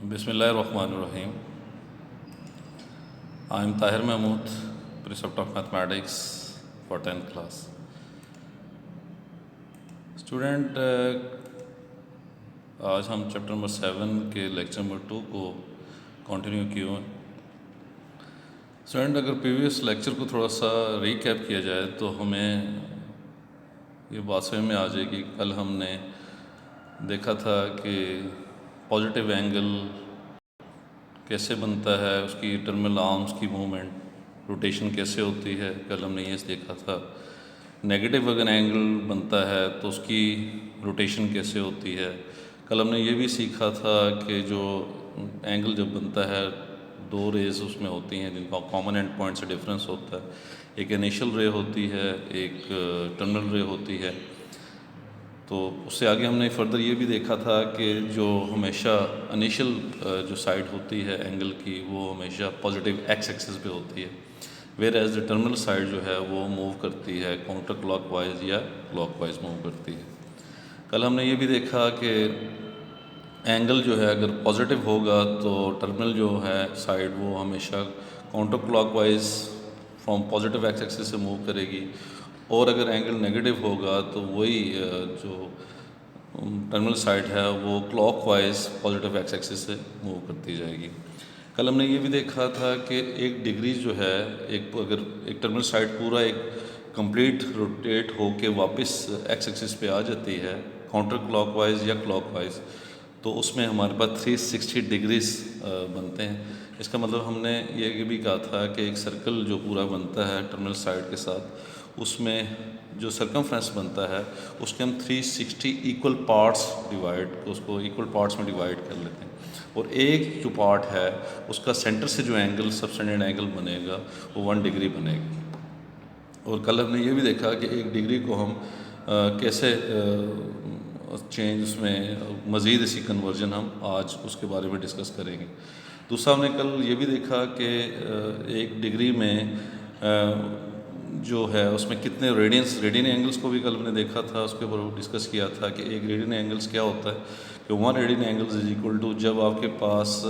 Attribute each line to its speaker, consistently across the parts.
Speaker 1: Bismillahirrahmanirrahim. I am Tahir Mahmood, Precept of Mathematics for 10th class. Student आज हम chapter number 7 के lecture number 2 को continue किए हैं। स्टूडेंट अगर प्रीवियस लेक्चर को थोड़ा सा रीकैप किया जाए तो हमें ये बात समझ में आ जाएगी। कल हमने देखा था कि पॉजिटिव एंगल कैसे बनता है, उसकी टर्मिनल आर्म्स की मूवमेंट, रोटेशन कैसे होती है, कल हमने ये देखा था। नेगेटिव अगर एंगल बनता है तो उसकी रोटेशन कैसे होती है। कल हमने ये भी सीखा था कि जो एंगल जब बनता है दो रेज उसमें होती हैं जिनका कॉमन एंड पॉइंट से डिफरेंस होता है। एक इनिशियल रे होती है, एक टर्मिनल रे होती है। तो उससे आगे हमने फर्दर ये भी देखा था कि जो हमेशा इनिशियल जो साइड होती है एंगल की वो हमेशा पॉजिटिव एक्स एक्सिस पे होती है, where as the terminal side जो है वो मूव करती है काउंटर क्लॉकवाइज या क्लॉकवाइज मूव करती है। कल हमने ये भी देखा कि एंगल जो है अगर पॉजिटिव होगा तो टर्मिनल जो है साइड वो हमेशा counter clockwise from positive x axis से मूव करेगी, और अगर एंगल नेगेटिव होगा तो वही जो टर्मिनल साइड है वो क्लॉकवाइज पॉजिटिव एक्स एक्सिस से मूव करती जाएगी। कल हमने ये भी देखा था कि एक डिग्री जो है अगर एक टर्मिनल साइड पूरा एक कंप्लीट रोटेट होके वापस एक्स एक्सिस पे आ जाती है काउंटर क्लॉकवाइज या क्लॉकवाइज, तो उसमें हमारे पास 360 डिग्रीज बनते हैं। इसका मतलब हमने ये भी कहा था कि एक सर्कल जो पूरा बनता है टर्मिनल साइड के साथ, उसमें जो सर्कमफ्रेंस बनता है उसके हम 360 इक्वल पार्ट्स उसको इक्वल पार्ट्स में डिवाइड कर लेते हैं, और एक जो पार्ट है उसका सेंटर से जो एंगल सबटेंडेड एंगल बनेगा वो 1 डिग्री बनेगी। और कल हमने ये भी देखा कि एक डिग्री को हम कैसे चेंज उसमें मज़ीद इसी कन्वर्जन हम आज उसके बारे में डिस्कस करेंगे। दूसरा हमने कल ये भी देखा कि एक डिग्री में जो है उसमें कितने रेडियन एंगल्स को भी कल हमने देखा था, उसके ऊपर डिस्कस किया था कि एक रेडियन एंगल्स क्या होता है कि 1 radian angles is equal to, जब आपके पास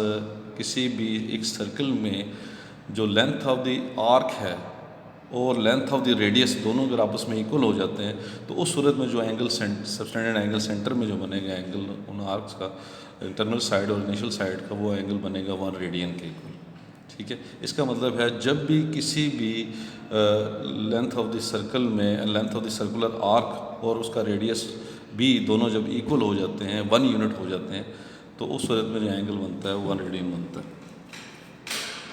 Speaker 1: किसी भी एक सर्कल में जो लेंथ ऑफ द आर्क है और लेंथ ऑफ द रेडियस दोनों अगर आपस में इक्वल हो जाते हैं तो उस सूरत में जो एंगल सबटेंडेड एंगल सेंटर में जो बनेगा एंगल उन आर्क्स का इंटरनल साइड और इनिशियल साइड का, वो एंगल बनेगा 1 रेडियन के इक्वल। ठीक है, इसका मतलब है जब भी किसी भी लेंथ ऑफ द सर्कल में length of the circular arc और उसका रेडियस भी दोनों जब इक्वल हो जाते हैं 1 यूनिट हो जाते हैं तो उस सूरत में जो एंगल बनता है वो 1 रेडियन बनता है।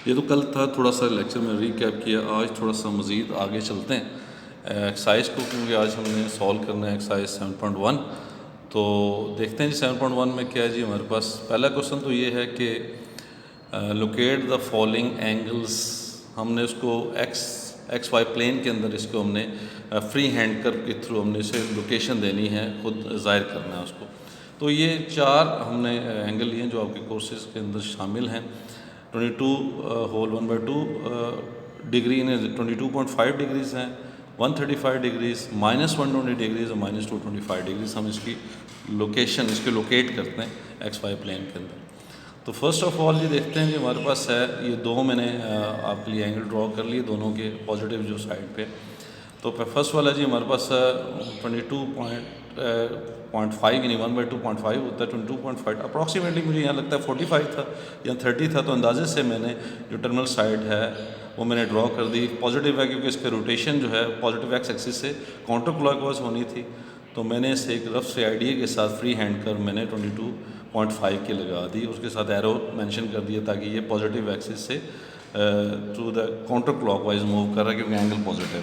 Speaker 1: ये तो कल था, थोड़ा सा लेक्चर में रीकैप किया। आज थोड़ा सा मज़ीद आगे चलते हैं एक्सरसाइज को, क्योंकि आज हमने सॉल्व करना है एक्सरसाइज 7.1। तो देखते हैं जी 7.1 में क्या है जी हमारे पास। पहला क्वेश्चन तो ये है कि लोकेट द फॉलोइंग एंगल्स। हमने उसको एक्स वाई प्लेन के अंदर इसको हमने फ्री हैंड कर्व के थ्रू हमने इसे लोकेशन देनी है, खुद ज़ाहिर करना है उसको। तो ये 4 हमने एंगल लिए हैं जो आपके कोर्सेज़ के अंदर शामिल हैं। 22 होल 1/2 डिग्री ने 22.5 डिग्रीज़ हैं, 135 डिग्रीज़, -120 डिग्रीज़ और -225 डिग्रीज़। हम इसकी लोकेशन इसके लोकेट करते हैं एक्स वाई प्लेन के अंदर। तो फर्स्ट ऑफ ऑल ये देखते हैं कि हमारे पास है ये दो मैंने आपके लिए एंगल ड्रॉ कर लिए दोनों के पॉजिटिव जो साइड पे। तो फर्स्ट वाला जी हमारे पास 22.5 यानी 1/2.5 होता है। 22.5 अप्रॉक्सीमेटली मुझे यहाँ लगता है 45 था या 30 था, तो अंदाजे से मैंने जो टर्मिनल साइड है वो मैंने ड्रॉ कर दी। पॉजिटिव है क्योंकि इसके रोटेशन जो है पॉजिटिव एक्स एक्सिस से काउंटर क्लॉकवाइज होनी थी, तो मैंने इसे एक रफ से आइडिया के साथ फ्री हैंड कर मैंने 22.5 की लगा दी, उसके साथ एरो मेंशन कर दिया ताकि ये पॉजिटिव एक्सिस से through the counter clockwise move कर रहा है क्योंकि एंगल पॉजिटिव है।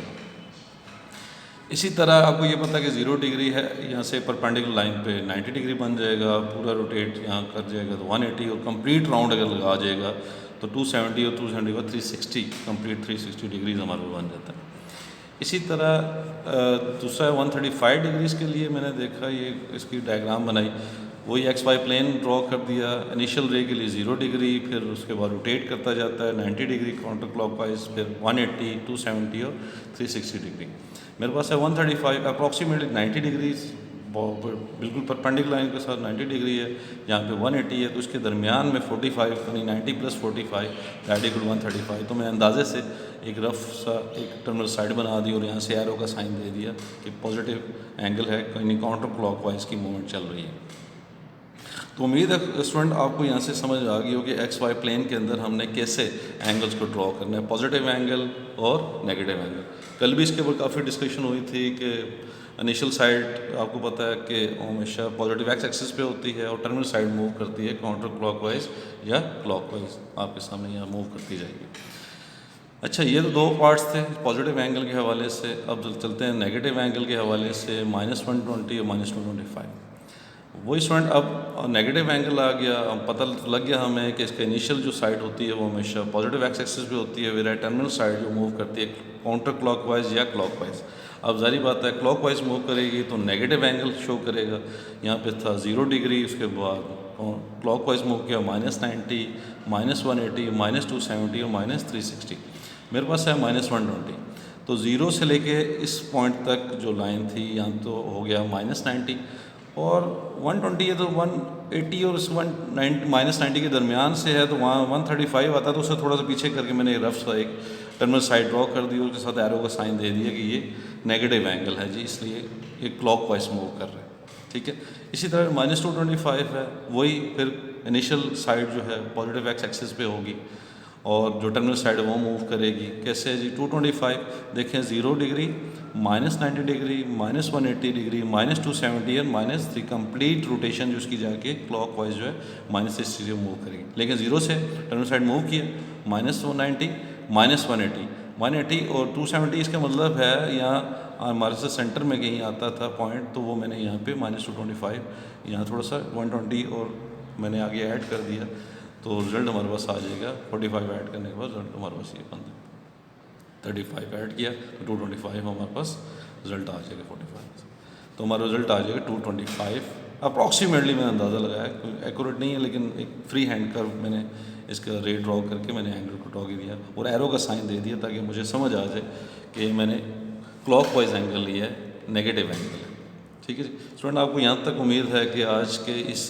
Speaker 1: इसी तरह आपको ये पता है कि 0 डिग्री है, यहाँ से परपेंडिकुलर लाइन पे 90 डिग्री बन जाएगा, पूरा रोटेट यहाँ कर जाएगा तो 180, और कंप्लीट राउंड अगर लगा जाएगा तो 270 और 270 का 360 कंप्लीट 360 डिग्रीज हमारे बन जाता है। इसी तरह दूसरा 135 डिग्रीज़ के लिए मैंने देखा ये इसकी डायग्राम बनाई, वही एक्स वाई प्लेन ड्रॉ कर दिया। इनिशियल रे के लिए 0 डिग्री, फिर उसके बाद रोटेट करता जाता है 90 डिग्री काउंटर क्लॉकवाइज, फिर 180, 270 और 360 डिग्री। मेरे पास है 135 अप्रॉक्सीमेटली 90 डिग्रीज बिल्कुल परपेंडिकुलर लाइन के साथ 90 डिग्री है, यहाँ पे 180 है, तो उसके दरमियान में 45 यानी 90 प्लस 45 दैट इक्वल 135। तो मैं अंदाजे से एक रफ सा एक टर्मिनल साइड बना दी और यहाँ से एरो का साइन दे दिया कि पॉजिटिव एंगल है, यानी काउंटर क्लॉकवाइज की मूवमेंट चल रही है। तो उम्मीद है स्टूडेंट आपको यहाँ से समझ आ गई हो कि एक्स वाई प्लेन के अंदर हमने कैसे एंगल्स को ड्रॉ करना है, पॉजिटिव एंगल और नेगेटिव एंगल। कल भी इसके ऊपर काफ़ी डिस्कशन हुई थी कि इनिशियल साइड आपको पता है कि हमेशा पॉजिटिव एक्स एक्सिस पे होती है और टर्मिनल साइड मूव करती है काउंटर क्लॉकवाइज या क्लॉकवाइज, आपके सामने यहाँ मूव करती जाएगी। अच्छा, ये तो दो पार्ट्स थे पॉजिटिव एंगल के हवाले से। अब चलते हैं नेगेटिव एंगल के हवाले से, -120 और -225। वही स्टूडेंट अब नेगेटिव एंगल आ गया, अब पता लग गया हमें कि इसका इनिशियल जो साइड होती है वो हमेशा पॉजिटिव एक्स एक्सिस पे होती है, वेरा टर्मिनल साइड जो मूव करती है काउंटर क्लॉकवाइज या क्लॉकवाइज। अब जारी बात है क्लॉकवाइज मूव करेगी तो नेगेटिव एंगल शो करेगा। यहाँ पे था 0 डिग्री, उसके बाद क्लॉकवाइज मूव किया -90, -180, -270 और -360। मेरे पास है -120। तो 0 से लेके इस पॉइंट तक जो लाइन थी यहाँ तो हो गया -90 और 120 है तो 180 और 190 -90 के दरमियान से है तो वहाँ 135 आता, तो उससे थोड़ा सा पीछे करके मैंने रफ सा एक टर्मिनल साइड ड्रॉ कर दी, उसके साथ एरो का साइन दे दिया कि ये नेगेटिव एंगल है जी, इसलिए ये क्लॉकवाइज मूव कर रहे हैं। ठीक है, इसी तरह -225 है, वही फिर इनिशियल साइड जो है पॉजिटिव एक्स एक्सिस पे होगी और जो टर्मिनल साइड है वो मूव करेगी। कैसे है जी, 225 देखें 0 डिग्री, -90 डिग्री, -180 डिग्री, -270 और -3 कंप्लीट रोटेशन जो उसकी जाके क्लॉकवाइज जो है -360 मूव करेगी। लेकिन 0 से टर्मिनल साइड मूव किया -190, -180, 180 और 270, इसका मतलब है यहाँ हमारे से सेंटर में कहीं आता था पॉइंट, तो वो मैंने यहाँ पे -225 यहाँ थोड़ा सा 120 और मैंने आगे ऐड कर दिया, तो रिजल्ट हमारे पास आ जाएगा 45 ऐड करने के बाद रिजल्ट हमारे पास ये बन 35 ऐड किया तो 225 हमारे पास रिजल्ट आ जाएगा 45। तो हमारा रिजल्ट आ जाएगा 225 अप्रॉक्सीमेटली। मैंने अंदाज़ा लगाया, कोई एक्यूरेट नहीं है लेकिन एक फ्री हैंड कर्व मैंने इसका रे ड्रॉ करके मैंने एंगल को ड्रॉ किया और एरो का साइन दे दिया ताकि मुझे समझ आ जाए कि मैंने क्लॉकवाइज एंगल लिया है, नेगेटिव एंगल है। ठीक है जी स्टूडेंट, आपको यहाँ तक उम्मीद है कि आज के इस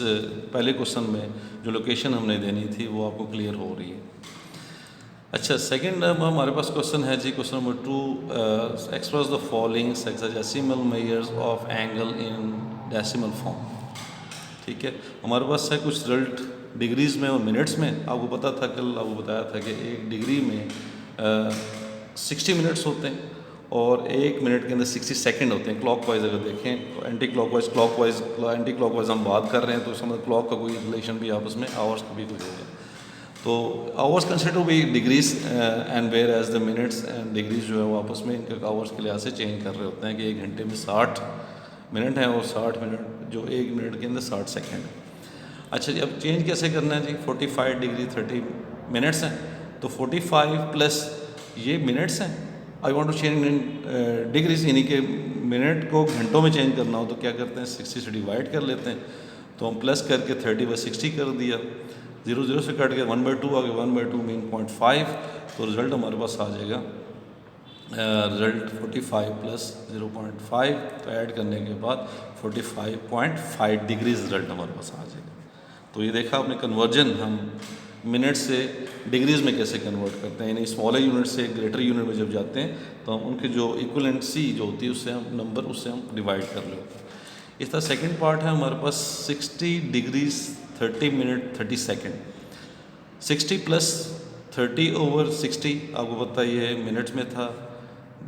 Speaker 1: पहले क्वेश्चन में जो लोकेशन हमने देनी थी वो आपको क्लियर हो रही है। अच्छा, सेकंड हमारे पास क्वेश्चन है जी, question number 2, express the following hexadecimal measures of angle in decimal form. ठीक है, हमारे पास है कुछ रिजल्ट डिग्रीज़ में और मिनट्स में। आपको पता था, कल आपको बताया था कि एक डिग्री में 60 मिनट्स होते हैं और 1 मिनट के अंदर 60 सेकंड होते हैं। क्लॉकवाइज अगर देखें, anti clockwise, clockwise, anti clockwise हम बात कर रहे हैं तो समझ क्लॉक का कोई रिलेशन भी आपस में आवर्स का भी कुछ होगा। तो hours consider to be degrees and where as the minutes and degrees जो है वो आपस में इनके आवर्स के लिहाज से चेंज कर रहे होते हैं कि 1 घंटे में 60 मिनट है और 60 मिनट जो 1 मिनट के अंदर 60 सेकंड है। अच्छा जी, अब चेंज कैसे करना है जी, 45 डिग्री 30 मिनट्स हैं तो 45 प्लस ये मिनट्स हैं, I want to change in degrees, यानी कि मिनट को घंटों में चेंज करना हो तो क्या करते हैं 60 से डिवाइड कर लेते हैं। तो हम प्लस करके 30/60 कर दिया, 0 से कट के 1/2 आ गया, 1/2 मीन 0.5, तो रिज़ल्ट हमारे पास आ जाएगा रिज़ल्ट 45 प्लस 0.5, तो ऐड करने के बाद 45.5 डिग्रीज रिज़ल्ट हमारे पास आ जाएगा। तो ये देखा आपने कन्वर्जन हम मिनट से डिग्रीज़ में कैसे कन्वर्ट करते हैं, यानी स्मॉलर यूनिट से ग्रेटर यूनिट में जब जाते हैं तो हम उनकी जो इक्विवेलेंसी जो होती है उससे हम नंबर उससे हम डिवाइड कर लेते हैं। इस तरह सेकंड पार्ट है हमारे पास 60 डिग्रीज 30 मिनट 30 सेकंड, 60 प्लस 30/60 आपको पता ये मिनट्स में था,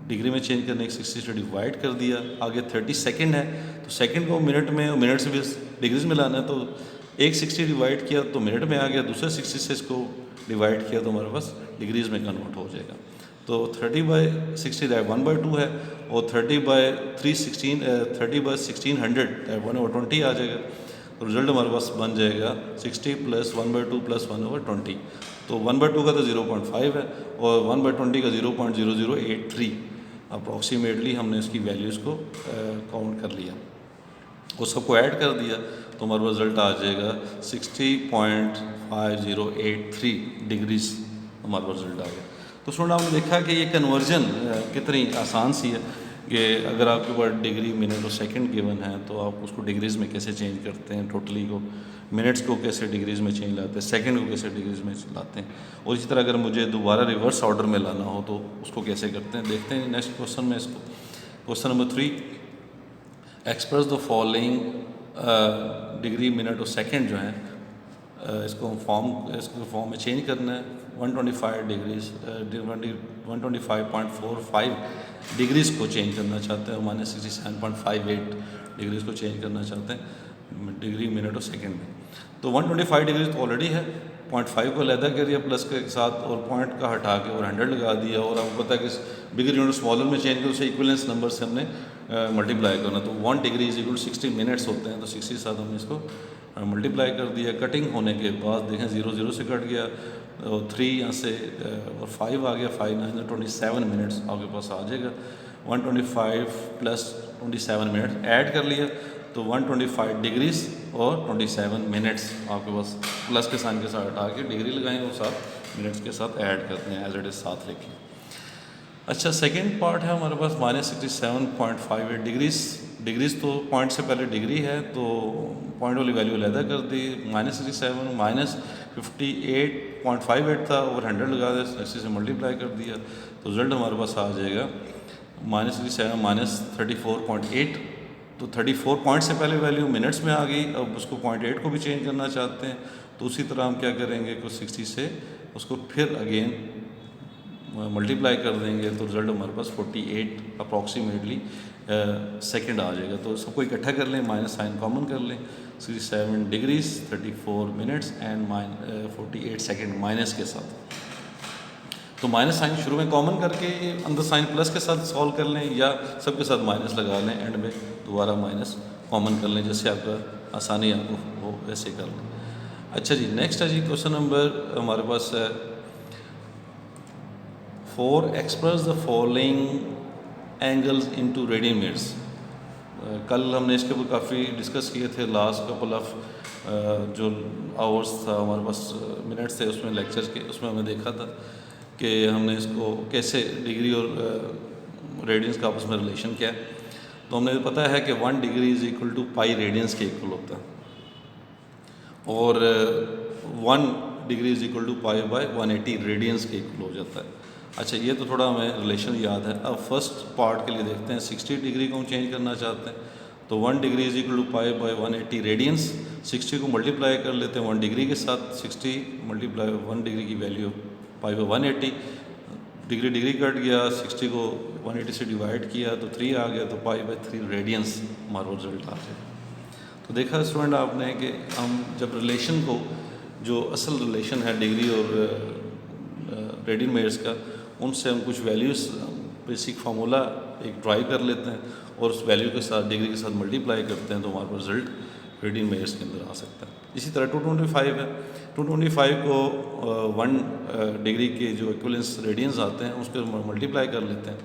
Speaker 1: डिग्री में चेंज करने के 60 से डिवाइड कर दिया, आगे 30 सेकंड है तो सेकंड को मिनट में और मिनट से भी डिग्रीज में लाना है, तो एक 60 डिवाइड किया तो मिनट में आ गया, दूसरे 60 से इसको डिवाइड किया तो हमारे पास डिग्रीज में कन्वर्ट हो जाएगा। तो 30/60 दैट 1/2 है और 30/316 30/1600 दैट 1/20 आ जाएगा। तो रिजल्ट हमारे पास बन जाएगा 60 प्लस 1/2 प्लस 1/20। तो 1/2 का तो 0.5 है और 1/20 का 0.0083 अप्रॉक्सीमेटली हमने इसकी वैल्यूज़ को काउंट कर लिया, वो सबको ऐड कर दिया तो हमारे पास रिजल्ट आ जाएगा 60.5083 डिग्रीज हमारे पास रिजल्ट आ गया। तो स्टूडेंट आपने देखा कि ये कन्वर्जन कितनी आसान सी है। कि अगर आपके पास डिग्री, मिनट और सेकंड गिवन है तो आप उसको डिग्रीज़ में कैसे चेंज करते हैं, टोटली को, मिनट्स को कैसे डिग्रीज़ में चेंज लाते हैं, सेकंड को कैसे डिग्रीज़ में लाते हैं। और इसी तरह अगर मुझे दोबारा रिवर्स ऑर्डर में लाना हो तो उसको कैसे करते हैं, देखते हैं नेक्स्ट क्वेश्चन में इसको। Question number 3, express the following degree, minute और सेकंड जो है इसको फॉर्म में चेंज करना है। 125 डिग्रीज 125.45 डिग्रीज़ को चेंज करना चाहते हैं, -67.58 डिग्रीज़ को चेंज करना चाहते हैं डिग्री, मिनट और सेकंड में। तो 125 डिग्रीज तो ऑलरेडी है, 0.5 को अलहदा कर दिया प्लस के साथ और पॉइंट का हटा के और 100 लगा दिया, और आपको पता है कि बिगर यूनिट स्मॉलर में चेंज कर उसे इक्विवेलेंस नंबर से हमने मल्टीप्लाई करना। तो 1 डिग्री इज इक्वल 60 मिनट्स होते हैं, तो 60 के साथ हमने इसको मल्टीप्लाई कर दिया। कटिंग होने के बाद देखें 0 0 से कट गया, और 3 यहाँ से और 5 आ गया, 5 9 27 मिनट्स आपके पास आ जाएगा। 125 प्लस 27 मिनट्स ऐड कर लिया तो 125 डिग्रीज़ और 27 मिनट्स आपके पास प्लस के साइन के साथ हटा के डिग्री लगाएंगे और साथ मिनट्स के साथ ऐड करते हैं, एज इट इज़ साथ लिखें। अच्छा, सेकंड पार्ट है हमारे पास -67.58 डिग्रीज़ तो पॉइंट से पहले डिग्री है तो पॉइंट वाली वैल्यू अलहदा कर दी, -67 -58.58 था, और 100 लगा दिया, 60 से मल्टीप्लाई कर दिया, तो रिजल्ट हमारे पास आ जाएगा -67 -34.8। तो 34 पॉइंट से पहले वैल्यू मिनट्स में आ गई, अब उसको 0.8 को भी चेंज करना चाहते हैं, तो उसी तरह हम क्या करेंगे कि 60 से उसको फिर अगेन मल्टीप्लाई कर देंगे, तो रिजल्ट हमारे पास 48 अप्रॉक्सीमेटली सेकंड आ जाएगा। तो सबको इकट्ठा कर लें, माइनस साइन कॉमन कर लें, 67 degrees 34 minutes and 48 second minus के साथ। तो माइनस साइन शुरू में कॉमन करके अंदर साइन प्लस के साथ सॉल्व कर लें, या सबके साथ माइनस लगा लें, एंड में दोबारा माइनस कॉमन कर लें, जैसे आपका आसानी आपको हो वैसे कर लें। अच्छा जी, नेक्स्ट है जी क्वेश्चन नंबर हमारे पास है 4, express the following angles into radian. कल हमने इसके ऊपर काफ़ी डिस्कस किए थे, लास्ट कपल ऑफ जो आवर्स था हमारे पास, मिनट्स थे उसमें लेक्चर्स के, उसमें हमने देखा था कि हमने इसको कैसे डिग्री और रेडियंस का आपस में रिलेशन क्या है। तो हमने पता है कि 1 degree is equal to pi radians के इक्वल होता है, और 1 degree is equal to pi by 180 radians के इक्वल हो जाता है। अच्छा, ये तो थोड़ा हमें रिलेशन याद है। अब फर्स्ट पार्ट के लिए देखते हैं, 60 डिग्री को हम चेंज करना चाहते हैं, तो 1 degree is equal to pi by 180 radians. 60 को मल्टीप्लाई कर लेते हैं 1 डिग्री के साथ, 60 मल्टीप्लाई 1 डिग्री की value pi by 180, degree cut गया, 60 को 180 से डिवाइड किया तो 3 आ गया, तो पाई बाय 3 रेडियंस हमारा रिजल्ट आ जाएगा। तो देखा स्टूडेंट आपने कि हम जब रिलेशन को, जो असल रिलेशन है डिग्री और रेडियन मेयर्स का, उनसे हम कुछ वैल्यूज़ बेसिक फार्मूला एक ड्राइव कर लेते हैं और उस वैल्यू के साथ डिग्री के साथ मल्टीप्लाई करते हैं, तो हमारे पास रिजल्ट रेडियन मेयर्स के अंदर आ सकता है। इसी तरह 225 है, 225 को 1 डिग्री के जो इक्विवेलेंस रेडियंस आते हैं उसके मल्टीप्लाई कर लेते हैं,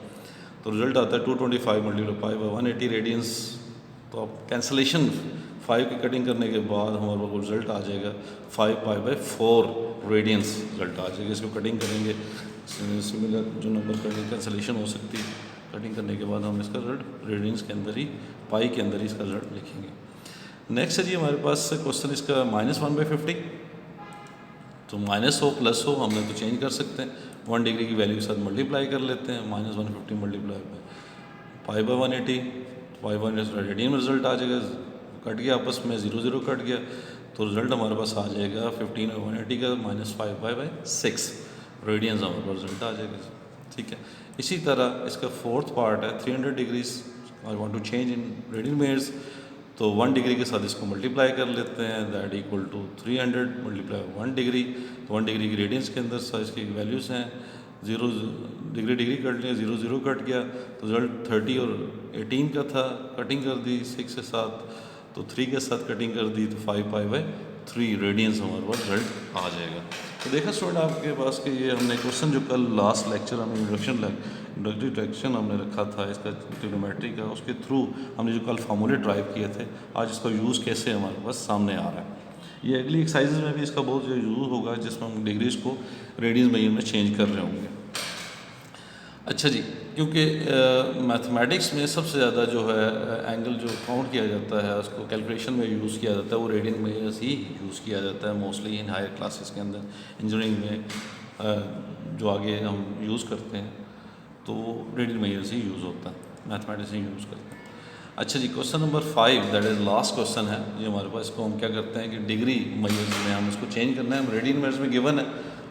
Speaker 1: तो रिजल्ट आता है 225 मल्टीप्लाई बाय 180 रेडियंस। तो अब कैंसलेशन 5 की कटिंग करने के बाद हमारे पास रिजल्ट आ जाएगा 5 पाई बाय 4 रेडियंस रिजल्ट आ जाएगा। इसको कटिंग करेंगे, सिमिलर जो नंबर कटिंग कैंसलेशन हो सकती है, कटिंग करने के बाद हम इसका रिजल्ट रेडियंस के अंदर ही, पाई के अंदर ही इसका रिजल्ट लिखेंगे। नेक्स्ट है जी हमारे पास क्वेश्चन इसका -1/50, तो -100 +100 हमने तो चेंज कर सकते हैं, 1 डिग्री की वैल्यू के साथ मल्टीप्लाई कर लेते हैं, -150 multiply by pi by 180, pi by 180 radian में रिजल्ट आ जाएगा, कट गया आपस में 0 0 कट गया, तो रिजल्ट हमारे पास आ जाएगा 15 और 180 का -5/6 रेडियंस हमारे पास रिजल्ट आ जाएगा। ठीक है, इसी तरह इसका फोर्थ पार्ट है 300 degrees, I want to change in radian measures, तो 1 डिग्री के साथ इसको मल्टीप्लाई कर लेते हैं, that equal to 300 multiply 1 degree, तो 1 डिग्री की रेडियंस के अंदर साइज की वैल्यूज़ हैं, 0 डिग्री कट लिया, 0 0 कट गया, तो रिजल्ट 30 और 18 का था, कटिंग कर दी 6 के साथ, तो 3 के साथ कटिंग कर दी, तो 5 पाई बाय 3 रेडियंस हमारे पास रिजल्ट आ जाएगा। तो देखा स्टूडेंट आपके पास कि ये हमने क्वेश्चन जो कल लास्ट लेक्चर हमें इंट्रोडक्टरी लेक्चर हमने रखा था इसका ट्रिग्नोमेट्री का, उसके थ्रू हमने जो कल फार्मूले ड्राइव किए थे, आज इसका यूज़ कैसे हमारे पास सामने आ रहा है। ये अगली एक्सरसाइजेज में भी इसका बहुत यूज़ होगा, जिसमें हम डिग्रीज़ को रेडियंस में चेंज कर रहे होंगे। अच्छा जी, क्योंकि मैथमेटिक्स में सबसे ज़्यादा जो है एंगल जो काउंट किया जाता है, उसको कैलकुलेशन में यूज़ किया जाता है, वो रेडियन मेजर्स ही यूज़ किया जाता है मोस्टली इन हायर क्लासेस के अंदर। इंजीनियरिंग में जो आगे हम यूज़ करते हैं तो वो रेडियन मेजर्स ही यूज़ होता है, मैथमेटिक्स ही यूज़ करते हैं। अच्छा जी, question number 5 that is last question है ये हमारे पास। इसको हम क्या करते हैं कि डिग्री मेजर्स में हम इसको चेंज करना है। हम रेडियन मेजर्स में गिवन है,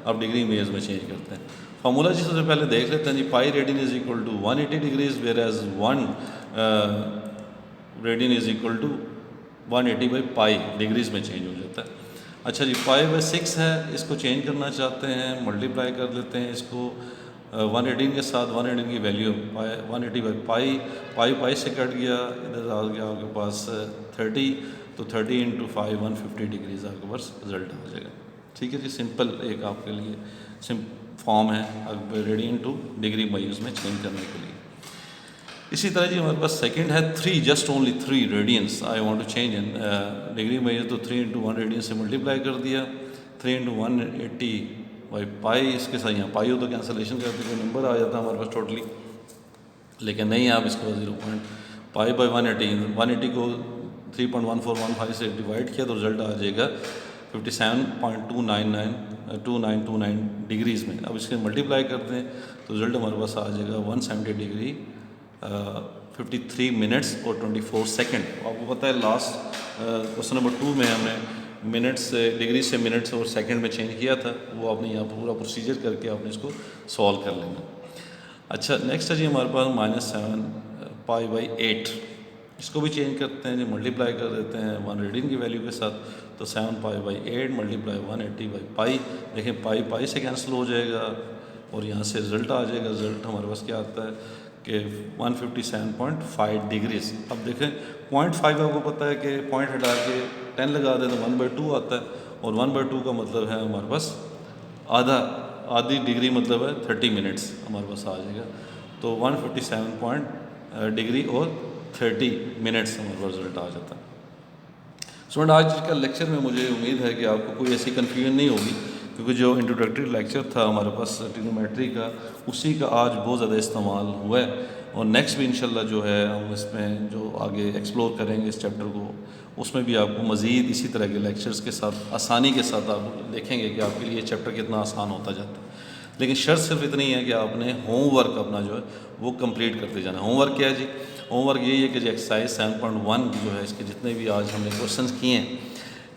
Speaker 1: अब डिग्री मेजर्स में चेंज करते हैं। फार्मूला जी सबसे पहले देख लेते हैं जी। Pi radian is equal to 180 degrees, where as 1 radian is equal to 180 by pi, degrees में चेंज हो जाता है। अच्छा जी, पाई बाई 6 है, इसको चेंज करना चाहते हैं, मल्टीप्लाई कर लेते हैं इसको 118 के साथ। 118 की वैल्यू पाई 180 बाई पाई, पाई से कट गया, इधर आ गया आपके पास 30, तो 30 इंटू 5 150 डिग्रीज आपके पास रिजल्ट आ जाएगा। ठीक है जी, सिंपल एक आपके लिए फॉर्म है रेडियन टू डिग्री मेजर्स में चेंज करने के लिए। इसी तरह जी हमारे पास सेकंड है 3, just only 3 radians I want to change in degree measure, तो 3 इंटू 1 रेडियन से मल्टीप्लाई कर दिया। 3 इंटू 180 बाई पाई, इसके साथ यहाँ पाई हो तो कैंसलेशन करते कोई नंबर आ जाता है हमारे पास टोटली, लेकिन नहीं, आप इसको 0. पाई बाई 180 को 3.1415 से डिवाइड किया तो रिजल्ट आ जाएगा 57.2929 डिग्रीज़ में। अब इसके मल्टीप्लाई करते हैं तो रिजल्ट हमारे पास आ जाएगा 170 डिग्री 53 मिनट्स और 24 सेकेंड। आपको पता है लास्ट क्वेश्चन नंबर 2 में हमने मिनट्स से डिग्री से मिनट्स और सेकंड में चेंज किया था, वो आपने यहाँ पूरा प्रोसीजर करके आपने इसको सॉल्व कर लेना। अच्छा, नेक्स्ट है जी हमारे पास -7 पाई बाई 8, इसको भी चेंज करते हैं जी, मल्टीप्लाई कर देते हैं 1 रेडियन की वैल्यू के साथ, तो 7 पाई बाई 8 मल्टीप्लाई 180 बाई पाई। देखें पाई से कैंसिल हो जाएगा और यहाँ से रिजल्ट आ जाएगा। रिजल्ट हमारे पास क्या आता है कि 157.5 डिग्रीज। अब देखें 0.5 आपको पता है कि पॉइंट हटा के 10 लगा दें तो 1/2 आता है, और 1/2 का मतलब है हमारे पास आधी डिग्री, मतलब है 30 मिनट्स हमारे पास आ जाएगा। तो 157 डिग्री और 30 मिनट्स हमारे पास रिजल्ट आ जाता है। स्टूडेंट, आज का लेक्चर में मुझे उम्मीद है कि आपको कोई ऐसी कन्फ्यूजन नहीं होगी, क्योंकि जो इंट्रोडक्टरी लेक्चर था हमारे पास ट्रिग्नोमेट्री का, उसी का आज बहुत ज़्यादा इस्तेमाल हुआ है। और नेक्स्ट भी इंशाल्लाह जो है हम इसमें जो आगे एक्सप्लोर करेंगे इस चैप्टर को, उसमें भी आपको मज़ीद इसी तरह के लेक्चर्स के साथ आसानी के साथ आप देखेंगे कि आपके लिए चैप्टर कितना आसान होता जाता है। लेकिन शर्त सिर्फ इतनी है कि आपने होमवर्क अपना जो है वो कंप्लीट करते जाना। होमवर्क क्या है जी? होमवर्क यही है कि जो एक्सरसाइज 7.1 जो है, इसके जितने भी आज हमने क्वेश्चंस किए हैं,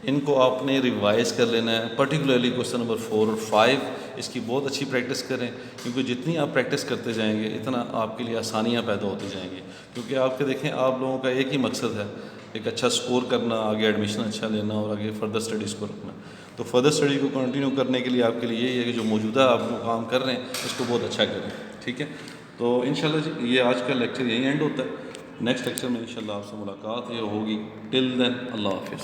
Speaker 1: इनको आपने रिवाइज़ कर लेना है। पर्टिकुलरली क्वेश्चन नंबर 4 और 5, इसकी बहुत अच्छी प्रैक्टिस करें, क्योंकि जितनी आप प्रैक्टिस करते जाएंगे इतना आपके लिए आसानियाँ पैदा होती जाएंगी। क्योंकि आपके देखें, आप लोगों का एक ही मकसद है, एक अच्छा स्कोर करना, आगे एडमिशन अच्छा लेना और आगे फर्दर स्टडीज़ को रखना। तो फर्दर स्टडी को कंटिन्यू करने के लिए आपके लिए यही है कि जो मौजूदा आप लोग काम कर रहे हैं उसको बहुत अच्छा करें। ठीक है, तो इंशाल्लाह जी ये आज का लेक्चर यहीं एंड होता है। नेक्स्ट लेक्चर में इंशाल्लाह आपसे मुलाकात ये होगी। टिल देन, अल्लाह हाफिज़।